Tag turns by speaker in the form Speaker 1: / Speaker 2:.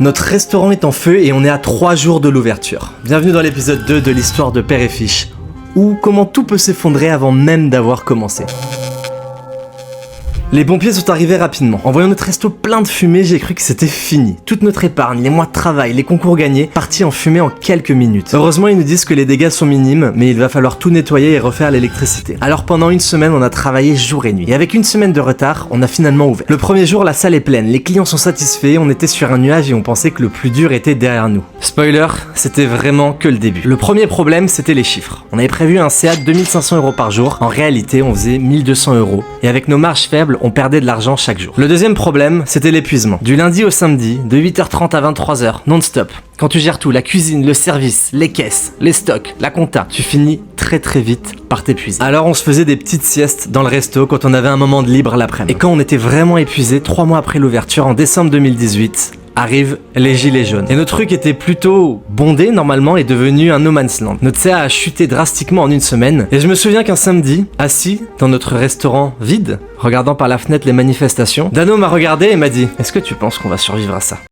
Speaker 1: Notre restaurant est en feu et on est à 3 jours de l'ouverture. Bienvenue dans l'épisode 2 de l'histoire de Père et Fiche, ou comment tout peut s'effondrer avant même d'avoir commencé. Les pompiers sont arrivés rapidement. En voyant notre resto plein de fumée, j'ai cru que c'était fini. Toute notre épargne, les mois de travail, les concours gagnés, partis en fumée en quelques minutes. Heureusement, ils nous disent que les dégâts sont minimes, mais il va falloir tout nettoyer et refaire l'électricité. Alors pendant une semaine, on a travaillé jour et nuit. Et avec une semaine de retard, on a finalement ouvert. Le premier jour, la salle est pleine, les clients sont satisfaits, on était sur un nuage et on pensait que le plus dur était derrière nous. Spoiler, c'était vraiment que le début. Le premier problème, c'était les chiffres. On avait prévu un CA de 2500 € par jour. En réalité, on faisait 1200 €. Et avec nos marges faibles, on perdait de l'argent chaque jour. Le deuxième problème, c'était l'épuisement. Du lundi au samedi, de 8h30 à 23h, non-stop. Quand tu gères tout, la cuisine, le service, les caisses, les stocks, la compta, tu finis très vite par t'épuiser. Alors on se faisait des petites siestes dans le resto quand on avait un moment de libre l'après-midi. Et quand on était vraiment épuisé, 3 mois après l'ouverture, en décembre 2018, arrivent les gilets jaunes. Et notre truc était plutôt bondé normalement et devenu un no man's land. Notre CA a chuté drastiquement en une semaine. Et je me souviens qu'un samedi, assis dans notre restaurant vide, regardant par la fenêtre les manifestations, Dano m'a regardé et m'a dit « Est-ce que tu penses qu'on va survivre à ça ?»